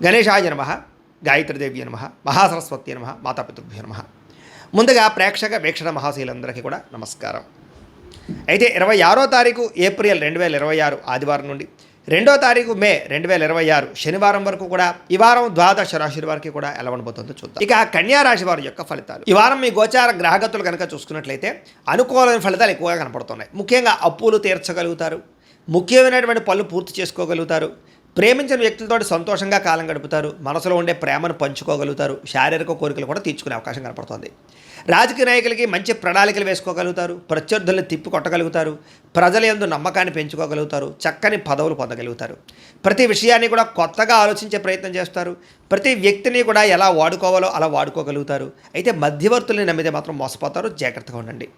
గణేశాయ నమః, గాయత్రీదేవి నమః, మహాసరస్వతి నమః, మాతాపితృభ్యో నమః. ముందుగా ప్రేక్షక వీక్షణ మహాశీలందరికీ కూడా నమస్కారం. అయితే 26వ తారీఖు ఏప్రిల్ 2026 ఆదివారం నుండి 2వ తారీఖు మే 2026 శనివారం వరకు కూడా ఈ వారం ద్వాదశ రాశుల వారికి కూడా ఎలా ఉండబోతుందో చూద్దాం. ఇక కన్యా రాశి వారి యొక్క ఫలితాలు. ఈ వారం మీ గోచార గ్రహగతులు కనుక చూసుకున్నట్లయితే అనుకూలమైన ఫలితాలు ఎక్కువగా కనపడుతున్నాయి. ముఖ్యంగా అప్పులు తీర్చగలుగుతారు, ముఖ్యమైనటువంటి పనులు పూర్తి చేసుకోగలుగుతారు, ప్రేమించిన వ్యక్తులతో సంతోషంగా కాలం గడుపుతారు, మనసులో ఉండే ప్రేమను పంచుకోగలుగుతారు, శారీరక కోరికలు కూడా తీర్చుకునే అవకాశం కనపడుతుంది. రాజకీయ నాయకులకి మంచి ప్రణాళికలు వేసుకోగలుగుతారు, ప్రత్యర్థులను తిప్పి కొట్టగలుగుతారు, ప్రజల యందు నమ్మకాన్ని పెంచుకోగలుగుతారు, చక్కని పదవులు పొందగలుగుతారు. ప్రతి విషయాన్ని కూడా కొత్తగా ఆలోచించే ప్రయత్నం చేస్తారు, ప్రతి వ్యక్తిని కూడా ఎలా వాడుకోవాలో అలా వాడుకోగలుగుతారు. అయితే మధ్యవర్తుల్ని నమ్మితే మాత్రం మోసపోతారు, జాగ్రత్తగా ఉండండి.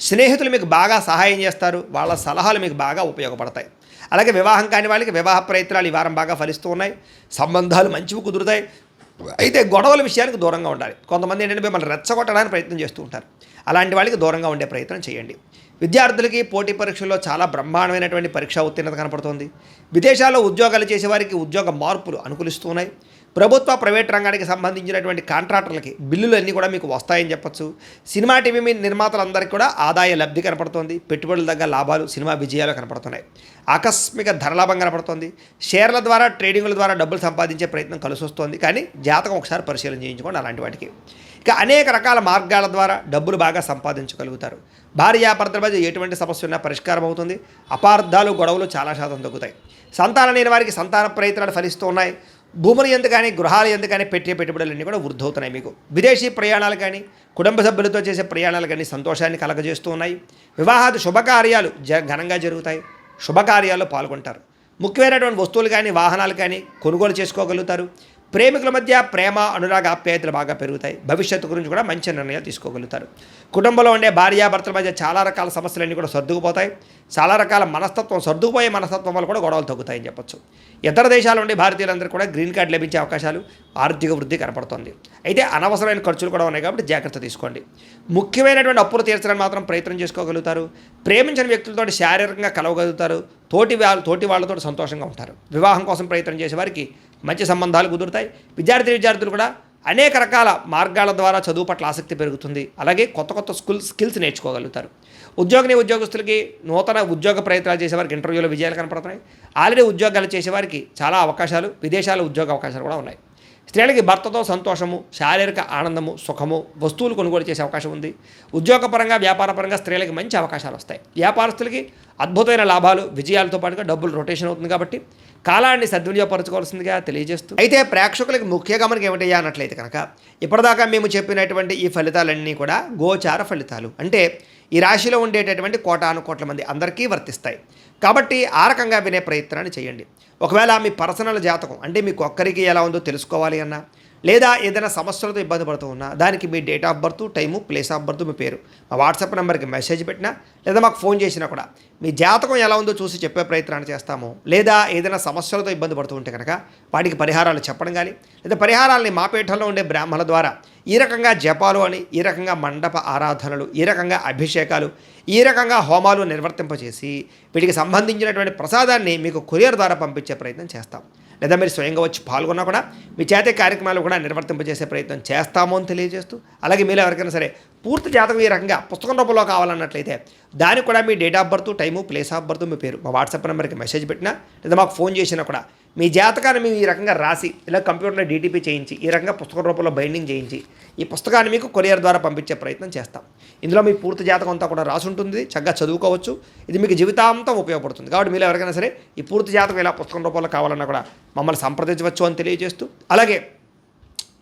స్నేహితులు మీకు బాగా సహాయం చేస్తారు, వాళ్ళ సలహాలు మీకు బాగా ఉపయోగపడతాయి. అలాగే వివాహం కాని వాళ్ళకి వివాహ ప్రయత్నాలు ఈ వారం బాగా ఫలిస్తూ ఉన్నాయి, సంబంధాలు మంచివి కుదురుతాయి. అయితే గొడవల విషయానికి దూరంగా ఉండాలి. కొంతమంది ఏంటంటే మిమ్మల్ని రెచ్చగొట్టడానికి ప్రయత్నం చేస్తూ ఉంటారు, అలాంటి వాళ్ళకి దూరంగా ఉండే ప్రయత్నం చేయండి. విద్యార్థులకి పోటీ పరీక్షల్లో చాలా బ్రహ్మాండమైనటువంటి పరీక్షా ఉత్తీర్ణత కనపడుతోంది. విదేశాల్లో ఉద్యోగాలు చేసేవారికి ఉద్యోగ మార్పులు అనుకూలిస్తూ ఉన్నాయి. ప్రభుత్వ ప్రైవేట్ రంగానికి సంబంధించినటువంటి కాంట్రాక్టర్లకి బిల్లులు అన్నీ కూడా మీకు వస్తాయని చెప్పొచ్చు. సినిమా టీవీ నిర్మాతలందరికీ కూడా ఆదాయ లబ్ధి కనపడుతోంది, పెట్టుబడుల దగ్గర లాభాలు, సినిమా విజయాలు కనపడుతున్నాయి. ఆకస్మిక ధనలాభం కనపడుతోంది. షేర్ల ద్వారా ట్రేడింగ్ల ద్వారా డబ్బులు సంపాదించే ప్రయత్నం కలిసి వస్తుంది, కానీ జాతకం ఒకసారి పరిశీలన చేయించుకోండి అలాంటి వాటికి. ఇక అనేక రకాల మార్గాల ద్వారా డబ్బులు బాగా సంపాదించగలుగుతారు. భార్యాభర్తల మధ్య ఎటువంటి సమస్య ఉన్నా పరిష్కారం అవుతుంది. అపార్థాలు గొడవలు చాలా శాతం తగ్గుతాయి. సంతానం లేని వారికి సంతాన ప్రయత్నాలు ఫలిస్తూ ఉన్నాయి. భూములు ఎందుకు కానీ గృహాలు ఎందుకు కానీ పెట్టే పెట్టుబడులన్నీ కూడా వృద్ధి అవుతున్నాయి. మీకు విదేశీ ప్రయాణాలు కానీ కుటుంబ సభ్యులతో చేసే ప్రయాణాలు కానీ సంతోషాన్ని కలగజేస్తూ ఉన్నాయి. వివాహాది శుభకార్యాలు ఘనంగా జరుగుతాయి, శుభకార్యాల్లో పాల్గొంటారు. ముఖ్యమైనటువంటి వస్తువులు కానీ వాహనాలు కానీ కొనుగోలు చేసుకోగలుగుతారు. ప్రేమికుల మధ్య ప్రేమ అనురాగ ఆప్యాయతలు బాగా పెరుగుతాయి. భవిష్యత్తు గురించి కూడా మంచి నిర్ణయాలు తీసుకోగలుగుతారు. కుటుంబంలో ఉండే భార్యాభర్తల మధ్య చాలా రకాల సమస్యలన్నీ కూడా సర్దుకుపోతాయి. చాలా రకాల సర్దుకుపోయే మనస్తత్వం వల్ల కూడా గొడవలు తగ్గుతాయని చెప్పొచ్చు. ఇతర దేశాల నుండి భారతీయులందరూ కూడా గ్రీన్ కార్డు లభించే అవకాశాలు, ఆర్థిక వృద్ధి కనపడుతుంది. అయితే అనవసరమైన ఖర్చులు కూడా ఉన్నాయి కాబట్టి జాగ్రత్త తీసుకోండి. ముఖ్యమైనటువంటి అప్పులు తీర్చడానికి మాత్రం ప్రయత్నం చేసుకోగలుగుతారు. ప్రేమించిన వ్యక్తులతో శారీరకంగా కలవగలుగుతారు. తోటి వాళ్ళతో సంతోషంగా ఉంటారు. వివాహం కోసం ప్రయత్నం చేసే వారికి మంచి సంబంధాలు కుదురుతాయి. విద్యార్థులు కూడా అనేక రకాల మార్గాల ద్వారా చదువు పట్ల ఆసక్తి పెరుగుతుంది. అలాగే కొత్త స్కిల్స్ నేర్చుకోగలుగుతారు. ఉద్యోగస్తులకి నూతన ఉద్యోగ ప్రయత్నాలు చేసేవారికి ఇంటర్వ్యూలో విజయాలు కనపడుతున్నాయి. ఆల్రెడీ ఉద్యోగాలు చేసేవారికి చాలా అవకాశాలు, విదేశాల ఉద్యోగ అవకాశాలు కూడా ఉన్నాయి. స్త్రీలకి భర్తతో సంతోషము, శారీరక ఆనందము, సుఖము, వస్తువులు కొనుగోలు చేసే అవకాశం ఉంది. ఉద్యోగపరంగా వ్యాపారపరంగా స్త్రీలకి మంచి అవకాశాలు వస్తాయి. వ్యాపారస్తులకి అద్భుతమైన లాభాలు, విజయాలతో పాటుగా డబ్బులు రొటేషన్ అవుతుంది కాబట్టి కాలాన్ని సద్వినియోగపరచుకోవాల్సిందిగా తెలియజేస్తూ, అయితే ప్రేక్షకులకి ముఖ్య గమనిక ఏమిటయ్యా అన్నట్లయితే కనుక ఇప్పటిదాకా మేము చెప్పినటువంటి ఈ ఫలితాలన్నీ కూడా గోచార ఫలితాలు, అంటే ఈ రాశిలో ఉండేటటువంటి కోటాను కోట్ల మంది అందరికీ వర్తిస్తాయి. కాబట్టి ఆ రకంగా వినే ప్రయత్నాన్ని చేయండి. ఒకవేళ మీ పర్సనల్ జాతకం అంటే మీకు ఒక్కరికి ఎలా ఉందో తెలుసుకోవాలి అన్నా, లేదా ఏదైనా సమస్యలతో ఇబ్బంది పడుతూ ఉన్నా, దానికి మీ date of birth, time, place of birth, మీ పేరు మా వాట్సాప్ నెంబర్కి మెసేజ్ పెట్టినా, లేదా మాకు ఫోన్ చేసినా కూడా మీ జాతకం ఎలా ఉందో చూసి చెప్పే ప్రయత్నాన్ని చేస్తాము. లేదా ఏదైనా సమస్యలతో ఇబ్బంది పడుతూ ఉంటే కనుక వాటికి పరిహారాలు చెప్పడం కానీ, లేదా పరిహారాలని మా పీఠంలో ఉండే బ్రాహ్మణుల ద్వారా ఈ రకంగా జపాలు అని, ఈ రకంగా మండప ఆరాధనలు, ఈ రకంగా అభిషేకాలు, ఈ రకంగా హోమాలు నిర్వర్తింపచేసి వీటికి సంబంధించినటువంటి ప్రసాదాన్ని మీకు కొరియర్ ద్వారా పంపించే ప్రయత్నం చేస్తాం. లేదా మీరు స్వయంగా వచ్చి పాల్గొన్నా కూడా మీ చేతే కార్యక్రమాలు కూడా నిర్వర్తింపజేసే ప్రయత్నం చేస్తాము అని తెలియజేస్తూ, అలాగే మీరు ఎవరికైనా సరే పూర్తి జాతకం ఈ రకంగా పుస్తకం రూపంలో కావాలన్నట్లయితే దానికి కూడా మీ date of birth, time, place of birth, మీ పేరు మా వాట్సాప్ నెంబర్కి మెసేజ్ పెట్టినా, లేదా మాకు ఫోన్ చేసినా కూడా మీ జాతకాన్ని మేము ఈ రకంగా రాసి ఇలా కంప్యూటర్లో డీటీపీ చేయించి ఈ రకంగా పుస్తకం రూపంలో బైండింగ్ చేయించి ఈ పుస్తకాన్ని మీకు కొరియర్ ద్వారా పంపించే ప్రయత్నం చేస్తాం. ఇందులో మీ పూర్తి జాతకం అంతా కూడా రాసి ఉంటుంది, చక్కగా చదువుకోవచ్చు. ఇది మీకు జీవితాంతం ఉపయోగపడుతుంది. కాబట్టి మీరు ఎవరికైనా సరే ఈ పూర్తి జాతకం ఇలా పుస్తకం రూపంలో కావాలన్నా కూడా మమ్మల్ని సంప్రదించవచ్చు అని తెలియజేస్తూ, అలాగే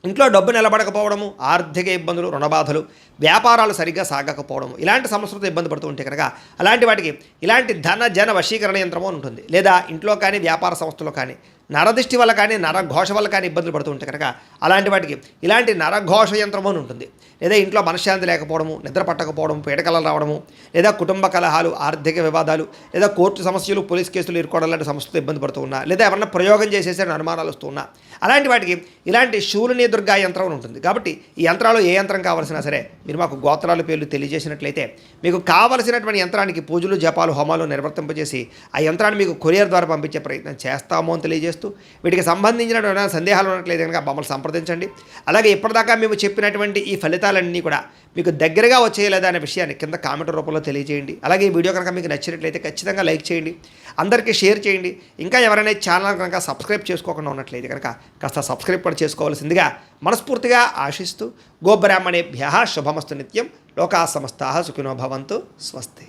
ఇంట్లో డబ్బు నిలబడకపోవడము, ఆర్థిక ఇబ్బందులు, రుణబాధలు, వ్యాపారాలు సరిగ్గా సాగకపోవడము, ఇలాంటి సమస్యలతో ఇబ్బంది పడుతూ ఉంటే కనుక అలాంటి వాటికి ఇలాంటి ధన జన వశీకరణ యంత్రము ఉంటుంది. లేదా ఇంట్లో కానీ వ్యాపార సంస్థలో కానీ నరదృష్టి వల్ల కానీ నరఘోష వల్ల కానీ ఇబ్బందులు పడుతూ ఉంటే కనుక అలాంటి వాటికి ఇలాంటి నరఘోష యంత్రము అని ఉంటుంది. లేదా ఇంట్లో మనశ్శాంతి లేకపోవడము, నిద్ర పట్టకపోవడం, పీడకలలు రావడము, లేదా కుటుంబ కలహాలు, ఆర్థిక వివాదాలు, లేదా కోర్టు సమస్యలు, పోలీస్ కేసులు ఇరుకోవడం లాంటి సమస్యలతో ఇబ్బంది పడుతూ ఉన్నా, లేదా ఎవరన్నా ప్రయోగం చేసేసే అనుమానాలు వస్తూ ఉన్నా, అలాంటి వాటికి ఇలాంటి శూలిని దుర్గా యంత్రం ఉంటుంది. కాబట్టి ఈ యంత్రాలు ఏ యంత్రం కావాల్సినా సరే మీరు మాకు గోత్రాల పేర్లు తెలియజేసినట్లయితే మీకు కావలసినటువంటి యంత్రానికి పూజలు, జపాలు, హోమాలు నిర్వర్తింపజేసి ఆ యంత్రాన్ని మీకు కొరియర్ ద్వారా పంపించే ప్రయత్నం చేస్తాము అని తెలియజేస్తూ, తెలియజేస్తూ వీటికి సంబంధించిన సందేహాలు ఉన్నట్లయితే కనుక మమ్మల్ని సంప్రదించండి. అలాగే ఇప్పటిదాకా మేము చెప్పినటువంటి ఈ ఫలితాలన్నీ కూడా మీకు దగ్గరగా వచ్చేయలేదా అనే విషయాన్ని కింద కామెంట్ రూపంలో తెలియజేయండి. అలాగే ఈ వీడియో కనుక మీకు నచ్చినట్లయితే ఖచ్చితంగా లైక్ చేయండి, అందరికీ షేర్ చేయండి. ఇంకా ఎవరైనా ఛానల్ కనుక సబ్స్క్రైబ్ చేసుకోకుండా ఉన్నట్లయితే కనుక కాస్త సబ్స్క్రైబ్ కూడా చేసుకోవాల్సిందిగా మనస్ఫూర్తిగా ఆశిస్తూ గోబ్రాహ్మణేభ్యః శుభమస్తు నిత్యం. లోకా సమస్తాః సుఖినో భవంతు. స్వస్తి.